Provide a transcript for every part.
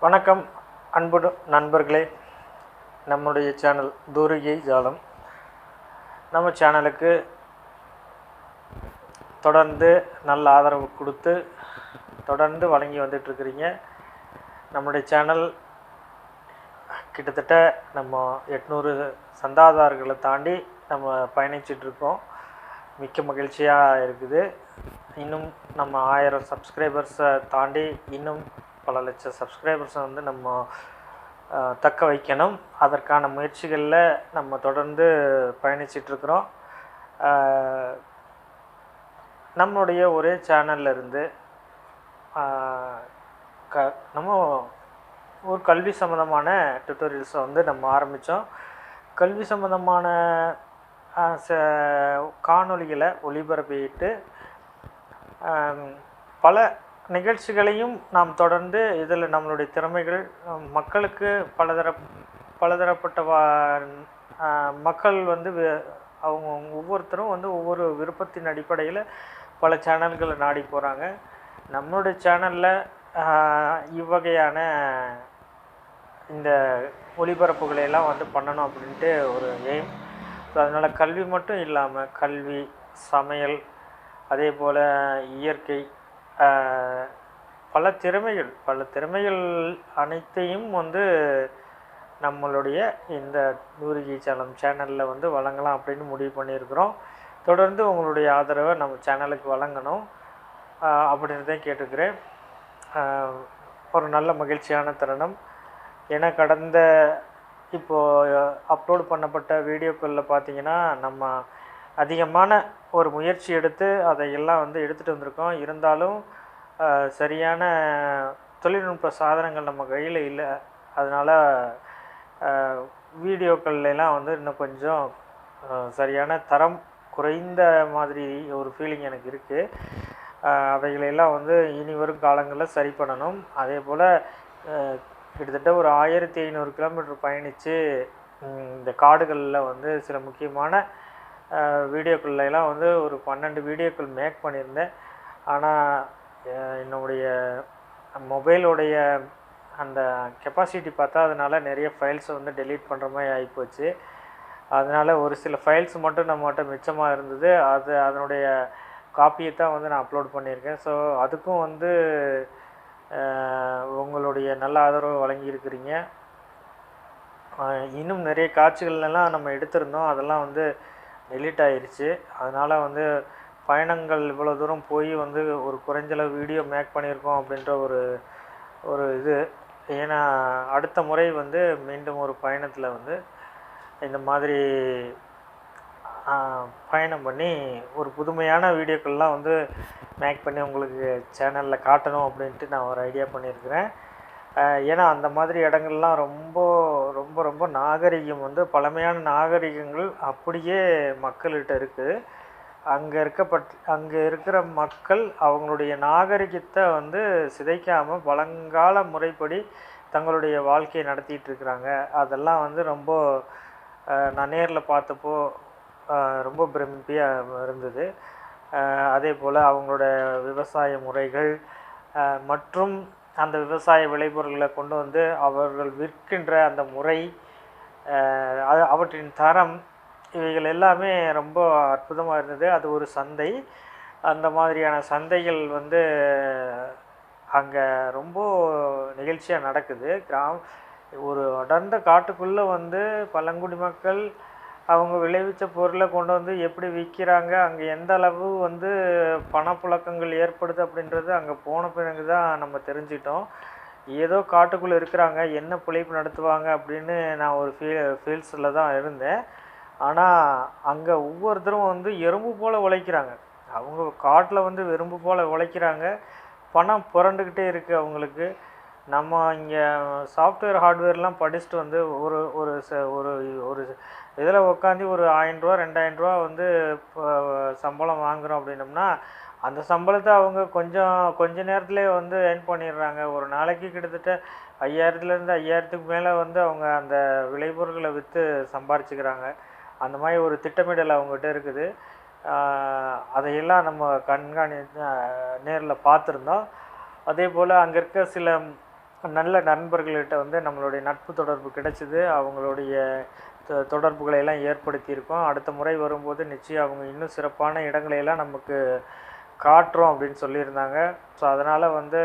வணக்கம் அன்பு நண்பர்களே. நம்முடைய சேனல் தூரிகை ஜாலம். நம்ம சேனலுக்கு தொடர்ந்து நல்ல ஆதரவு கொடுத்து தொடர்ந்து வழங்கி வந்துட்டுருக்கிறீங்க. நம்முடைய சேனல் கிட்டத்தட்ட நம்ம 800 சந்தாதாரர்களை தாண்டி நம்ம பயணிச்சிட்ருக்கோம். மிக்க மகிழ்ச்சியாக இருக்குது. இன்னும் நம்ம 1000 சப்ஸ்கிரைபர்ஸை தாண்டி இன்னும் பல லட்சம் சப்ஸ்கிரைபர்ஸை வந்து நம்ம தக்க வைக்கணும். அதற்கான முயற்சிகளில் நம்ம தொடர்ந்து பயணிச்சிட்ருக்கிறோம். நம்மளுடைய ஒரே சேனல்லேருந்து நம்ம ஒரு கல்வி சம்மந்தமான டுட்டோரியல்ஸை வந்து நம்ம ஆரம்பித்தோம். கல்வி சம்மந்தமான காணொளிகளை ஒளிபரப்பிட்டு பல நிகழ்ச்சிகளையும் நாம் தொடர்ந்து இதில் நம்மளுடைய திறமைகள் மக்களுக்கு பலதரப்பட்ட மக்கள் வந்து அவங்க ஒவ்வொருத்தரும் வந்து ஒவ்வொரு விருப்பத்தின் அடிப்படையில் பல சேனல்களை நாடி போகிறாங்க. நம்மளுடைய சேனலில் இவ்வகையான இந்த ஒளிபரப்புகளையெல்லாம் வந்து பண்ணணும் அப்படின்ட்டு ஒரு எய்ம். ஸோ அதனால் கல்வி மட்டும் இல்லாமல் கல்வி, சமையல், அதே போல் இயற்கை, பல திறமைகள் அனைத்தையும் வந்து நம்மளுடைய இந்த தூரிகை ஜாலம் சேனலில் வந்து வழங்கலாம் அப்படின்னு முடிவு பண்ணியிருக்கிறோம். தொடர்ந்து உங்களுடைய ஆதரவை நம்ம சேனலுக்கு வழங்கணும் அப்படின்றதையும் கேட்டுக்கிறேன். ஒரு நல்ல மகிழ்ச்சியான தருணம். ஏன்னா கடந்த இப்போது அப்லோடு பண்ணப்பட்ட வீடியோக்களில் பார்த்திங்கன்னா நம்ம அதிகமான ஒரு முயற்சி எடுத்து அதையெல்லாம் வந்து எடுத்துகிட்டு வந்திருக்கோம். இருந்தாலும் சரியான தொழில்நுட்ப சாதனங்கள் நம்ம கையில் இல்லை. அதனால் வீடியோக்கள்லாம் வந்து இன்னும் கொஞ்சம் சரியான தரம் குறைந்த மாதிரி ஒரு ஃபீலிங் எனக்கு இருக்குது. அவைகளெல்லாம் வந்து இனி வரும் காலங்களில் சரி பண்ணணும். அதே போல் கிட்டத்தட்ட ஒரு 1500 கிலோமீட்டர் பயணித்து இந்த காடுகளில் வந்து சில முக்கியமான வீடியோக்கள்லாம் வந்து ஒரு 12 வீடியோக்கள் மேக் பண்ணியிருந்தேன். ஆனால் என்னுடைய மொபைலோடைய அந்த கெப்பாசிட்டி பத்தாதனால நிறைய ஃபைல்ஸை வந்து டெலீட் பண்ணுற மாதிரி ஆகிப்போச்சு. அதனால் ஒரு சில ஃபைல்ஸ் மட்டும் நம்மகிட்ட மிச்சமாக இருந்தது. அதனுடைய காப்பியை தான் வந்து நான் அப்லோட் பண்ணியிருக்கேன். ஸோ அதுக்கும் வந்து உங்களுடைய நல்ல ஆதரவு வழங்கியிருக்கிறீங்க. இன்னும் நிறைய காட்சிகள்லாம் நம்ம எடுத்திருந்தோம். அதெல்லாம் வந்து டெலீட் ஆகிருச்சு. அதனால் வந்து பயணங்கள் இவ்வளோ தூரம் போய் வந்து ஒரு குறைஞ்சளவு வீடியோ மேக் பண்ணியிருக்கோம் அப்படின்ற ஒரு இது. ஏன்னா அடுத்த முறை வந்து மீண்டும் ஒரு பயணத்தில் வந்து இந்த மாதிரி பயணம் பண்ணி ஒரு புதுமையான வீடியோக்கள்லாம் வந்து மேக் பண்ணி உங்களுக்கு சேனலில் காட்டணும் அப்படின்ட்டு நான் ஒரு ஐடியா பண்ணியிருக்கிறேன். ஏன்னா அந்த மாதிரி இடங்கள்லாம் ரொம்ப ரொம்ப ரொம்ப நாகரிகம் வந்து பழமையான நாகரிகங்கள் அப்படியே மக்கள்கிட்ட இருக்குது. அங்கே இருக்கிற மக்கள் அவங்களுடைய நாகரிகத்தை வந்து சிதைக்காமல் பழங்கால முறைப்படி தங்களுடைய வாழ்க்கையை நடத்திட்டுருக்குறாங்க. அதெல்லாம் வந்து ரொம்ப நான் நேரில் பார்த்தப்போ ரொம்ப பிரமிப்பியாக இருந்தது. அதே போல் அவங்களோட விவசாய முறைகள் மற்றும் அந்த விவசாய விளைபொருட்களை கொண்டு வந்து அவர்கள் விற்கின்ற அந்த முறை, அவற்றின் தரம், இவைகள் எல்லாமே ரொம்ப அற்புதமாக இருந்தது. அது ஒரு சந்தை. அந்த மாதிரியான சந்தைகள் வந்து அங்கே ரொம்ப நிகழ்ச்சியாக நடக்குது. ஒரு அடர்ந்த காட்டுக்குள்ளே வந்து பழங்குடி மக்கள் அவங்க விளைவித்த பொருளை கொண்டு வந்து எப்படி விற்கிறாங்க, அங்கே எந்த அளவு வந்து பணப்புழக்கங்கள் ஏற்படுது அப்படின்றது அங்கே போன பிறகு தான் நம்ம தெரிஞ்சிட்டோம். ஏதோ காட்டுக்குள்ளே இருக்கிறாங்க, என்ன பிழைப்பு நடத்துவாங்க அப்படின்னு நான் ஒரு ஃபீல்ஸில் தான் இருந்தேன். ஆனால் அங்கே ஒவ்வொருத்தரும் வந்து எறும்பு போல் உழைக்கிறாங்க. அவங்க காட்டில் வந்து எறும்பு போல் உழைக்கிறாங்க. பணம் புரண்டுக்கிட்டே இருக்குது அவங்களுக்கு. நம்ம இங்கே சாஃப்ட்வேர் ஹார்ட்வேர்லாம் படிச்சுட்டு வந்து ஒரு இதில் உட்காந்து ஒரு 1000 ரூபா 2000 ரூபா வந்து சம்பளம் வாங்குகிறோம் அப்படின்னோம்னா அந்த சம்பளத்தை அவங்க கொஞ்ச நேரத்துலேயே வந்து ஏர்ன் பண்ணிடுறாங்க. ஒரு நாளைக்கு கிட்டத்தட்ட 5000லேருந்து 5000க்கு மேலே வந்து அவங்க அந்த விளைபொருட்களை விற்று சம்பாரிச்சுக்கிறாங்க. அந்த மாதிரி ஒரு திட்டமிடல் அவங்ககிட்ட இருக்குது. அதையெல்லாம் நம்ம நேரில் பார்த்துருந்தோம். அதே போல் அங்கே இருக்க சில நல்ல நண்பர்கள்கிட்ட வந்து நம்மளுடைய நட்பு தொடர்பு கிடைச்சிது. அவங்களுடைய தொடர்புகளை எல்லாம் ஏற்படுத்தியிருக்கோம். அடுத்த முறை வரும்போது நிச்சயம் அவங்க இன்னும் சிறப்பான இடங்களையெல்லாம் நமக்கு காட்டுறோம் அப்படின்னு சொல்லியிருந்தாங்க. ஸோ அதனால் வந்து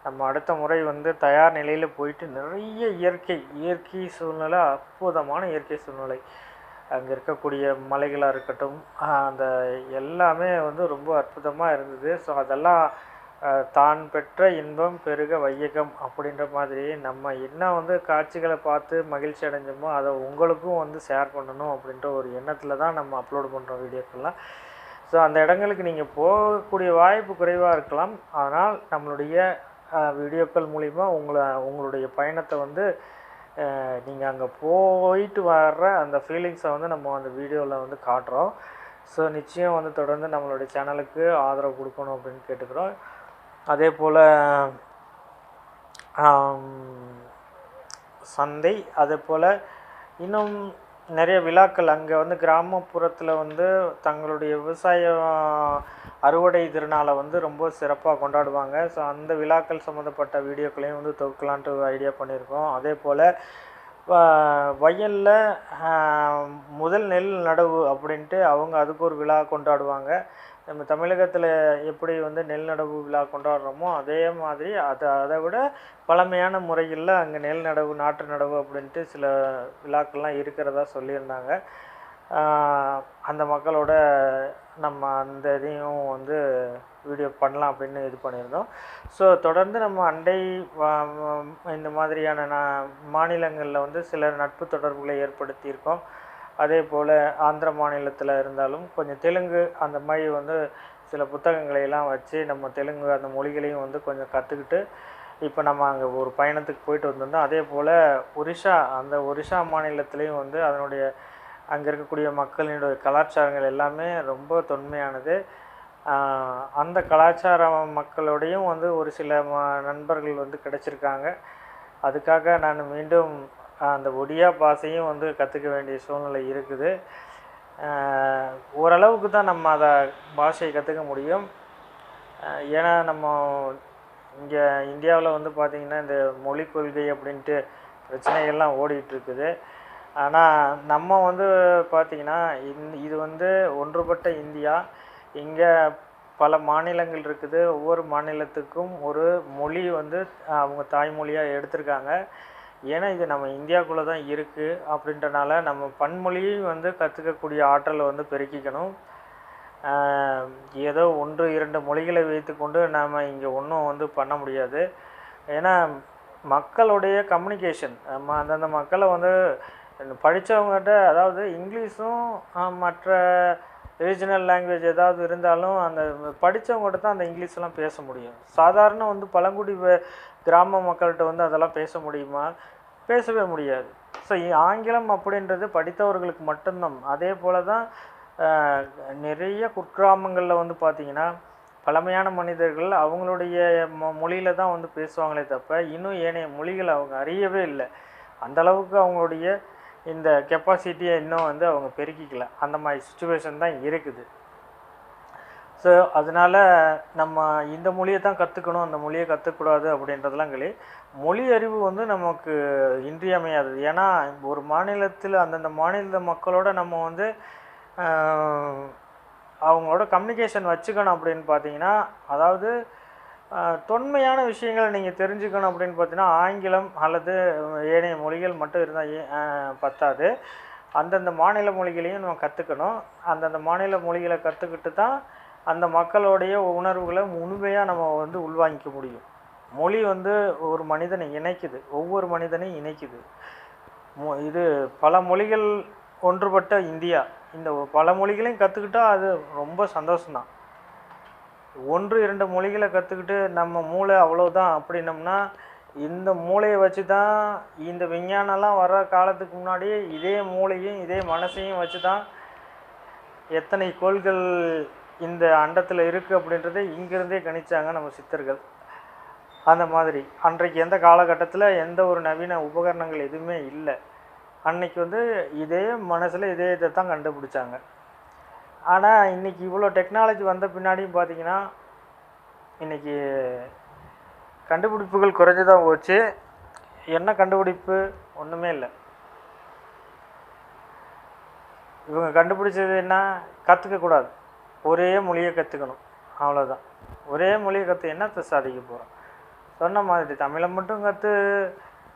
நம்ம அடுத்த முறை வந்து தயார் நிலையில் போயிட்டு நிறைய இயற்கை சூழ்நிலை, அற்புதமான இயற்கை சூழ்நிலை, அங்கே இருக்கக்கூடிய மலைகளாக இருக்கட்டும், அந்த எல்லாமே வந்து ரொம்ப அற்புதமாக இருந்தது. ஸோ அதெல்லாம் தான் பெற்ற இன்பம் பெருக வையகம் அப்படின்ற மாதிரி நம்ம என்ன வந்து காட்சிகளை பார்த்து மகிழ்ச்சி அடைஞ்சோமோ அதை உங்களுக்கும் வந்து ஷேர் பண்ணணும் அப்படின்ற ஒரு எண்ணத்தில் தான் நம்ம அப்லோட் பண்ணுறோம் வீடியோக்கள்லாம். ஸோ அந்த இடங்களுக்கு நீங்கள் போகக்கூடிய வாய்ப்பு குறைவாக இருக்கலாம். ஆனால் நம்மளுடைய வீடியோக்கள் மூலிமா உங்களுடைய பயணத்தை வந்து நீங்கள் அங்கே போயிட்டு வர்ற அந்த ஃபீலிங்ஸை வந்து நம்ம அந்த வீடியோவில் வந்து காட்டுறோம். ஸோ நிச்சயம் வந்து தொடர்ந்து நம்மளுடைய சேனலுக்கு ஆதரவு கொடுக்கணும் அப்படின்னு கேட்டுக்கிறோம். அதே போல் சந்தை, அதே போல் இன்னும் நிறைய விழாக்கள் அங்கே வந்து கிராமப்புறத்தில் வந்து தங்களுடைய விவசாய அறுவடை திருநாளை வந்து ரொம்ப சிறப்பாக கொண்டாடுவாங்க. ஸோ அந்த விழாக்கள் சம்மந்தப்பட்ட வீடியோக்களையும் வந்து தொகுக்கலான்ட்டு ஐடியா பண்ணியிருக்கோம். அதே போல் வயலில் முதல் நெல் நடவு அப்படின்ட்டு அவங்க அதுக்கு ஒரு விழா கொண்டாடுவாங்க. நம்ம தமிழகத்தில் எப்படி வந்து நெல் நடவு விழா கொண்டாடுறோமோ அதே மாதிரி அதை விட பழமையான முறைகளில் அங்கே நெல் நடவு, நாற்று நடவு அப்படின்ட்டு சில விழாக்கள்லாம் இருக்கிறதா சொல்லியிருந்தாங்க. அந்த மக்களோட நம்ம அந்த இதையும் வந்து வீடியோ பண்ணலாம் அப்படின்னு இது பண்ணியிருந்தோம். ஸோ தொடர்ந்து நம்ம அண்டை இந்த மாதிரியான மாநிலங்களில் வந்து சில நட்பு தொடர்புகளை ஏற்படுத்தியிருக்கோம். அதே போல் ஆந்திர மாநிலத்தில் இருந்தாலும் கொஞ்சம் தெலுங்கு அந்த மாதிரி வந்து சில புத்தகங்களையெல்லாம் வச்சு நம்ம தெலுங்கு அந்த மொழிகளையும் வந்து கொஞ்சம் கற்றுக்கிட்டு இப்போ நம்ம அங்கே ஒரு பயணத்துக்கு போயிட்டு வந்திருந்தோம். அதே போல் ஒரிஷா மாநிலத்துலேயும் வந்து அதனுடைய அங்கே இருக்கக்கூடிய மக்களினுடைய கலாச்சாரங்கள் எல்லாமே ரொம்ப தொன்மையானது. அந்த கலாச்சார மக்களோடையும் வந்து ஒரு சில நண்பர்கள் வந்து கிடச்சிருக்காங்க. அதுக்காக நான் மீண்டும் அந்த ஒடியா பாஷையும் வந்து கற்றுக்க வேண்டிய சூழ்நிலை இருக்குது. ஓரளவுக்கு தான் நம்ம அதை பாஷையை கற்றுக்க முடியும். ஏன்னா நம்ம இங்கே இந்தியாவில் வந்து பார்த்திங்கன்னா இந்த மொழிக் கொள்கை அப்படின்ட்டு பிரச்சனைகள்லாம் ஓடிட்டுருக்குது. ஆனால் நம்ம வந்து பார்த்திங்கன்னா இது வந்து ஒன்றுபட்ட இந்தியா. இங்கே பல மாநிலங்கள் இருக்குது. ஒவ்வொரு மாநிலத்துக்கும் ஒரு மொழி வந்து அவங்க தாய்மொழியாக எடுத்திருக்காங்க. ஏன்னா இது நம்ம இந்தியாவுக்குள்ளே தான் இருக்குது அப்படின்றனால நம்ம பன்மொழியும் வந்து கற்றுக்கக்கூடிய ஆற்றலை வந்து பெருக்கிக்கணும். ஏதோ 1-2 மொழிகளை வைத்துக்கொண்டு நாம் இங்கே ஒன்றும் வந்து பண்ண முடியாது. ஏன்னா மக்களுடைய கம்யூனிகேஷன், நம்ம அந்தந்த மக்களை வந்து படித்தவங்ககிட்ட, அதாவது இங்கிலீஷும் மற்ற ரீஜனல் லாங்குவேஜ் ஏதாவது இருந்தாலும் அந்த படித்தவங்ககிட்ட தான் அந்த இங்கிலீஷ்லாம் பேச முடியும். சாதாரண வந்து பழங்குடி கிராம மக்கள்கிட்ட வந்து அதெல்லாம் பேச முடியுமா? பேசவே முடியாது. ஸோ ஆங்கிலம் அப்படின்றது படித்தவர்களுக்கு மட்டும்தான். அதே போல் தான் நிறைய குக்கிராமங்களில் வந்து பார்த்திங்கன்னா பழமையான மனிதர்கள் அவங்களுடைய மொழியில் தான் வந்து பேசுவாங்களே தவிர இன்னும் ஏனைய மொழிகள் அவங்க அறியவே இல்லை. அந்தளவுக்கு அவங்களுடைய இந்த கெப்பாசிட்டியை இன்னும் வந்து அவங்க பெருக்கிக்கல. அந்த மாதிரி சுச்சுவேஷன் தான் இருக்குது. ஸோ அதனால் நம்ம இந்த மொழியை தான் கற்றுக்கணும், அந்த மொழியை கற்றுக்கூடாது அப்படின்றதெல்லாம் கிடையாது. மொழி அறிவு வந்து நமக்கு இன்றியமையாதது. ஏன்னா ஒரு மாநிலத்தில் அந்தந்த மாநில மக்களோட நம்ம வந்து அவங்களோட கம்யூனிகேஷன் வச்சுக்கணும் அப்படின்னு பார்த்தீங்கன்னா, அதாவது தொன்மையான விஷயங்களை நீங்கள் தெரிஞ்சுக்கணும் அப்படின்னு பார்த்தீங்கன்னா ஆங்கிலம் அல்லது ஏனைய மொழிகள் மட்டும் இருந்தால் பத்தாது. அந்தந்த மாநில மொழிகளையும் நம்ம கற்றுக்கணும். அந்தந்த மாநில மொழிகளை கற்றுக்கிட்டு தான் அந்த மக்களுடைய உணர்வுகளை முழுமையாக நம்ம வந்து உள்வாங்கிக்க முடியும். மொழி வந்து ஒரு மனிதனை இணைக்குது, ஒவ்வொரு மனிதனையும் இணைக்குது. இது பல மொழிகள் ஒன்றுபட்ட இந்தியா. இந்த பல மொழிகளையும் கற்றுக்கிட்டால் அது ரொம்ப சந்தோஷம்தான். 1-2 மொழிகளை கற்றுக்கிட்டு நம்ம மூளை அவ்வளோதான் அப்படின்னம்னா, இந்த மூளையை வச்சு தான் இந்த விஞ்ஞானம்லாம் வர்ற காலத்துக்கு முன்னாடி இதே மூளையும் இதே மனசையும் வச்சு தான் எத்தனை கோள்கள் இந்த அண்டத்தில் இருக்குது அப்படின்றத இங்கேருந்தே கணிச்சாங்க நம்ம சித்தர்கள். அந்த மாதிரி அன்றைக்கு எந்த காலகட்டத்தில் எந்த ஒரு நவீன உபகரணங்கள் எதுவுமே இல்லை. அன்னைக்கு வந்து இதே மனசில் இதே இதை தான் கண்டுபிடிச்சாங்க. ஆனால் இன்றைக்கி இவ்வளோ டெக்னாலஜி வந்த பின்னாடியும் பார்த்திங்கன்னா இன்றைக்கி கண்டுபிடிப்புகள் குறைஞ்சி தான் போச்சு. என்ன கண்டுபிடிப்பு? ஒன்றுமே இல்லை. இவங்க கண்டுபிடிச்சது என்ன? கற்றுக்கக்கூடாது, ஒரே மொழியை கற்றுக்கணும், அவ்வளோதான். ஒரே மொழியை கற்று என்னத்தை சாதிக்க போகிறோம்? சொன்ன மாதிரி தமிழை மட்டும்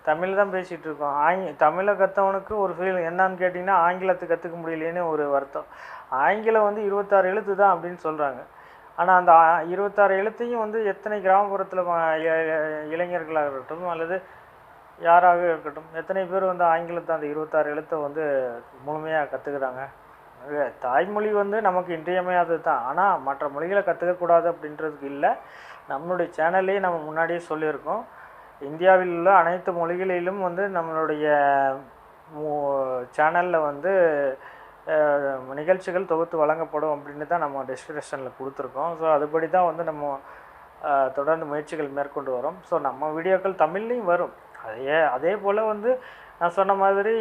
தமிழ் தான் பேசிகிட்டு இருக்கோம். தமிழை கற்றவனுக்கு ஒரு ஃபீல் என்னன்னு கேட்டிங்கன்னா, ஆங்கிலத்தை கற்றுக்க முடியலேன்னு ஒரு வருத்தம். ஆங்கிலம் 26 எழுத்து தான் அப்படின்னு சொல்கிறாங்க. ஆனால் அந்த 26 எழுத்தையும் எத்தனை கிராமப்புறத்தில் இளைஞர்களாக இருக்கட்டும் அல்லது யாராக இருக்கட்டும், எத்தனை பேர் ஆங்கிலத்தை அந்த 26 எழுத்தை முழுமையாக கற்றுக்குறாங்க? தாய்மொழி நமக்கு இன்றியமையாதது தான். ஆனால் மற்ற மொழிகளை கற்றுக்கக்கூடாது அப்படின்றதுக்கு இல்லை. நம்மளுடைய சேனல்லே நம்ம முன்னாடியே சொல்லியிருக்கோம், இந்தியாவில் உள்ள அனைத்து மொழிகளிலும் நம்மளுடைய சேனலில் நிகழ்ச்சிகள் தொகுத்து வழங்கப்படும் அப்படின்னு தான் நம்ம டிஸ்கிரிப்ஷனில் கொடுத்துருக்கோம். ஸோ அதுபடி தான் நம்ம தொடர்ந்து முயற்சிகள் மேற்கொண்டு வரோம். ஸோ நம்ம வீடியோக்கள் தமிழ்லேயும் வரும். அதே போல் நான் சொன்ன மாதிரி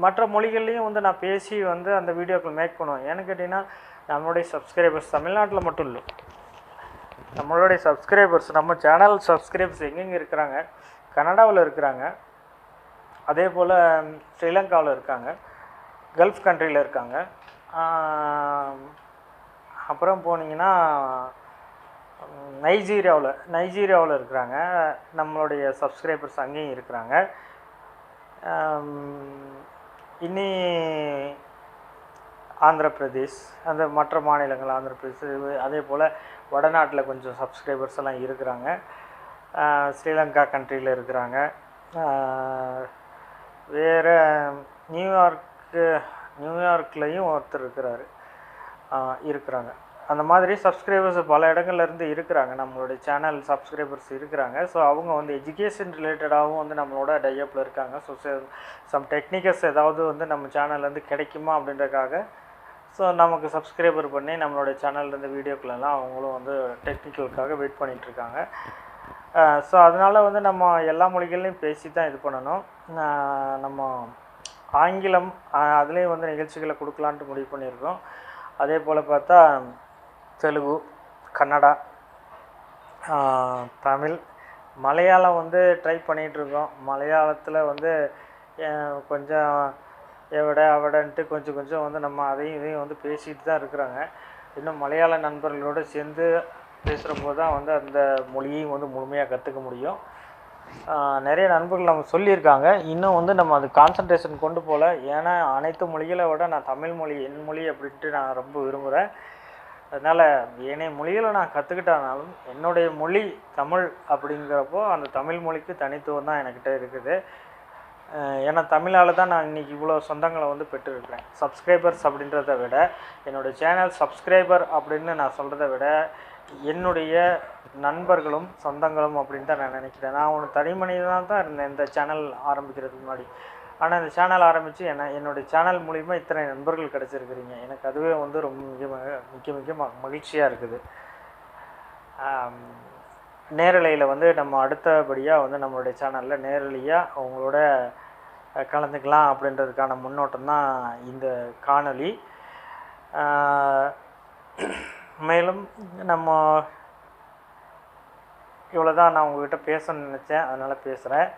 மற்ற மொழிகள்லேயும் நான் பேசி அந்த வீடியோக்கள் மேக் பண்ணுவேன். ஏன்னு கேட்டிங்கன்னா, நம்மளுடைய சப்ஸ்கிரைபர்ஸ் தமிழ்நாட்டில் மட்டும் இல்லை, நம்மளுடைய சப்ஸ்கிரைபர்ஸ், நம்ம சேனல் சப்ஸ்கிரைபர்ஸ் எங்கெங்கே இருக்கிறாங்க, கனடாவில் இருக்கிறாங்க, அதே போல் ஸ்ரீலங்காவில் இருக்காங்க, கல்ஃப் கண்ட்ரியில் இருக்காங்க, அப்புறம் போனீங்கன்னா நைஜீரியாவில் இருக்கிறாங்க நம்மளுடைய சப்ஸ்கிரைபர்ஸ், அங்கேயும் இருக்கிறாங்க. இனி ஆந்திர பிரதேஷ், அந்த மற்ற மாநிலங்கள், ஆந்திர பிரதேஷ், அதே போல் வடநாட்டில் கொஞ்சம் சப்ஸ்கிரைபர்ஸ் எல்லாம் இருக்கிறாங்க. ஸ்ரீலங்கா கண்ட்ரியில் இருக்கிறாங்க. வேறு நியூயார்க்லேயும் ஒருத்தர் இருக்கிறாங்க. அந்த மாதிரி சப்ஸ்கிரைபர்ஸ் பல இடங்கள்லேருந்து இருக்கிறாங்க, நம்மளுடைய சேனல் சப்ஸ்கிரைபர்ஸ் இருக்கிறாங்க. ஸோ அவங்க எஜுகேஷன் ரிலேட்டடாகவும் நம்மளோட டைஅப்பில் இருக்காங்க. ஸோ சம் டெக்னிக்கல்ஸ் ஏதாவது நம்ம சேனல்லேருந்து கிடைக்குமா அப்படின்றதுக்காக ஸோ நமக்கு சப்ஸ்கிரைபர் பண்ணி நம்மளுடைய சேனல்லேருந்து வீடியோக்களெல்லாம் அவங்களும் டெக்னிக்கலுக்காக வெயிட் பண்ணிகிட்ருக்காங்க. ஸோ அதனால் நம்ம எல்லா மொழிகள்லையும் பேசி தான் இது பண்ணணும். நம்ம ஆங்கிலம் அதுலேயும் நிகழ்ச்சிகளை கொடுக்கலான்ட்டு முடிவு பண்ணியிருக்கோம். அதே போல் பார்த்தா தெலுங்கு, கன்னடா, தமிழ், மலையாளம் ட்ரை பண்ணிகிட்ருக்கோம். மலையாளத்தில் கொஞ்சம் அவடன்ட்டு கொஞ்சம் நம்ம அதையும் இதையும் பேசிகிட்டு தான் இருக்கிறாங்க. இன்னும் மலையாள நண்பர்களோடு சேர்ந்து பேசுகிறப்போ தான் அந்த மொழியையும் முழுமையாக கற்றுக்க முடியும். நிறைய நண்பர்கள் நம்ம சொல்லியிருக்காங்க. இன்னும் நம்ம அது கான்சன்ட்ரேஷன் கொண்டு போகல. ஏன்னா அனைத்து மொழிகளை விட நான் தமிழ் மொழி என் மொழி அப்படின்ட்டு நான் ரொம்ப விரும்புகிறேன். அதனால் ஏனைய மொழிகளை நான் கற்றுக்கிட்டாலும் என்னுடைய மொழி தமிழ் அப்படிங்கிறப்போ அந்த தமிழ் மொழிக்கு தனித்துவம் தான் என்கிட்ட இருக்குது. ஏன்னா தமிழால் தான் நான் இன்றைக்கி இவ்வளோ சொந்தங்களை பெற்றிருக்கிறேன். சப்ஸ்கிரைபர்ஸ் அப்படின்றத விட என்னுடைய சேனல் சப்ஸ்கிரைபர் அப்படின்னு நான் சொல்கிறத விட என்னுடைய நண்பர்களும் சொந்தங்களும் அப்படின்னு தான் நான் நினைக்கிறேன். நான் ஒரு தனி மனிதனாக தான் இருந்தேன் இந்த சேனல் ஆரம்பிக்கிறதுக்கு முன்னாடி. ஆனால் இந்த சேனல் ஆரம்பித்து என்னுடைய சேனல் மூலிமா இத்தனை நண்பர்கள் கிடச்சிருக்கிறீங்க. எனக்கு அதுவே ரொம்ப மிக மகிழ்ச்சியாக இருக்குது. நேரலையில் நம்ம அடுத்தபடியாக நம்மளுடைய சேனலில் நேரலையாக அவங்களோட கலந்துக்கலாம் அப்படின்றதுக்கான முன்னோட்டம் தான் இந்த காணொளி. மேலும் நம்ம இவ்வளோ தான் நான் உங்கள்கிட்ட பேசணும்னு நினச்சேன், அதனால் பேசுகிறேன்.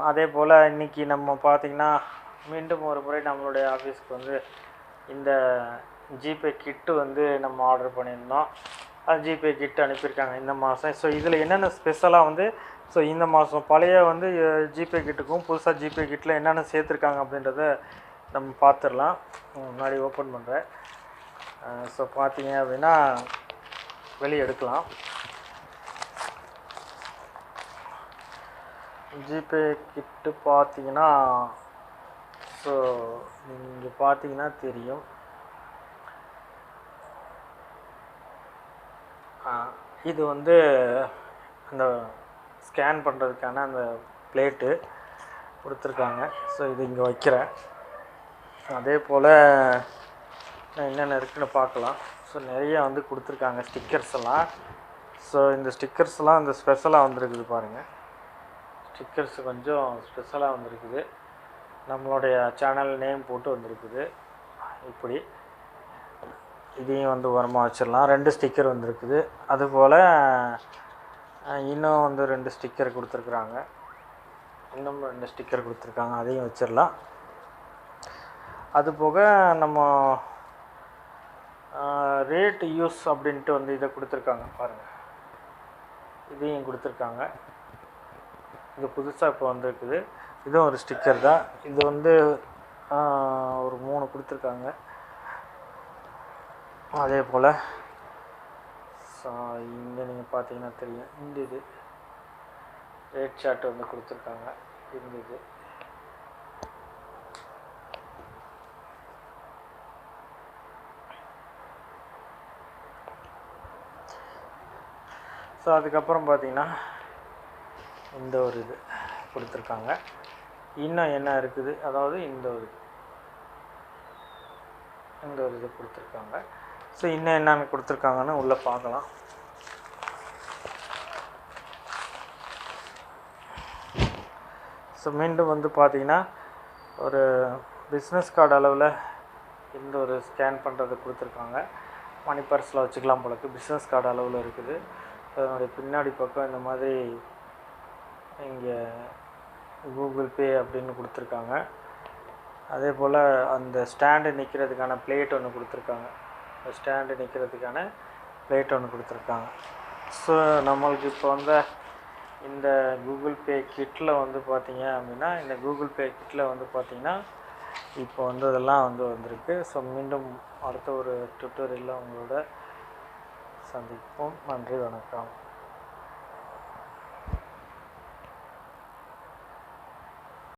அதே போல் இன்றைக்கி நம்ம பார்த்திங்கன்னா மீண்டும் ஒரு முறை நம்மளுடைய ஆஃபீஸ்க்கு இந்த ஜிபே கிட்டு நம்ம ஆர்டர் பண்ணியிருந்தோம். அது ஜிபே கிட்டு அனுப்பியிருக்காங்க இந்த மாதம். ஸோ இதில் என்னென்ன ஸ்பெஷலாக ஸோ இந்த மாதம் பழைய ஜிபே கிட்டுக்கும் புதுசாக ஜிபே கிட்டில் என்னென்ன சேர்த்துருக்காங்க அப்படின்றத நம்ம பார்த்துடலாம். முன்னாடி ஓப்பன் பண்ணுறேன். ஸோ பார்த்தீங்க அப்படின்னா வெளியே எடுக்கலாம். ஜிபே கிட்டு பார்த்தீங்கன்னா ஸோ நீங்கள் பார்த்தீங்கன்னா தெரியும். இது அந்த ஸ்கேன் பண்ணுறதுக்கான அந்த பிளேட்டு கொடுத்துருக்காங்க. ஸோ இது இங்கே வைக்கிறேன். அதே போல் என்னென்ன இருக்குதுன்னு பார்க்கலாம். ஸோ நிறைய கொடுத்துருக்காங்க ஸ்டிக்கர்ஸ் எல்லாம். ஸோ இந்த ஸ்டிக்கர்ஸ்லாம் இந்த ஸ்பெஷலாக வந்திருக்குது பாருங்கள். ஸ்டிக்கர்ஸ் கொஞ்சம் ஸ்பெஷலாக வந்திருக்குது. நம்மளுடைய சேனல் நேம் போட்டு வந்திருக்குது. இப்படி இதையும் ஓரமாக வச்சிடலாம். 2 ஸ்டிக்கர் வந்திருக்குது. அதுபோல் இன்னும் வந்து 2 ஸ்டிக்கர் கொடுத்துருக்குறாங்க. இன்னும் 2 ஸ்டிக்கர் கொடுத்துருக்காங்க, அதையும் வச்சிடலாம். அது போக நம்ம ரேட் யூஸ் அப்படின்ட்டு வந்து இதை கொடுத்துருக்காங்க பாருங்கள், இதையும் கொடுத்துருக்காங்க. இது புதுசாக இப்போ வந்துருக்குது. இதுவும் ஒரு ஸ்டிக்கர் தான். இது வந்து ஒரு 3 கொடுத்துருக்காங்க. அதே போல் இங்கே நீங்கள் பார்த்தீங்கன்னா தெரியும், இந்த இது ரேட் சார்ட் வந்து கொடுத்துருக்காங்க. இந்த இது ஸோ அதுக்கப்புறம் பார்த்தீங்கன்னா இந்த ஒரு இது கொடுத்துருக்காங்க. இன்னும் என்ன இருக்குது, அதாவது இந்த ஒரு இது கொடுத்துருக்காங்க. ஸோ இன்னும் என்னென்னு கொடுத்துருக்காங்கன்னு உள்ளே பார்க்கலாம். ஸோ மீண்டும் வந்து பார்த்திங்கன்னா ஒரு பிஸ்னஸ் கார்டு அளவில் இந்த ஒரு ஸ்கேன் பண்ணுறது கொடுத்துருக்காங்க. மணி பர்ஸில் வச்சுக்கலாம் போலக்கு. பிஸ்னஸ் கார்டு அளவில் இருக்குது. அதனுடைய பின்னாடி பக்கம் இந்த மாதிரி இங்கே கூகுள் பே அப்படின்னு கொடுத்துருக்காங்க. அதே போல் அந்த ஸ்டாண்டு நிற்கிறதுக்கான பிளேட் ஒன்று கொடுத்துருக்காங்க. ஸ்டாண்டு நிற்கிறதுக்கான பிளேட் ஒன்று கொடுத்துருக்காங்க. ஸோ நம்மளுக்கு இப்போ வந்து இந்த கூகுள் பே கிட்டில் வந்து பார்த்திங்க அப்படின்னா, இந்த கூகுள் பே கிட்டில் வந்து பார்த்திங்கன்னா இப்போ வந்து அதெல்லாம் வந்து வந்திருக்கு. ஸோ மீண்டும் அடுத்த ஒரு டுட்டோரியலில் உங்களோட சந்திப்போம். நன்றி, வணக்கம்.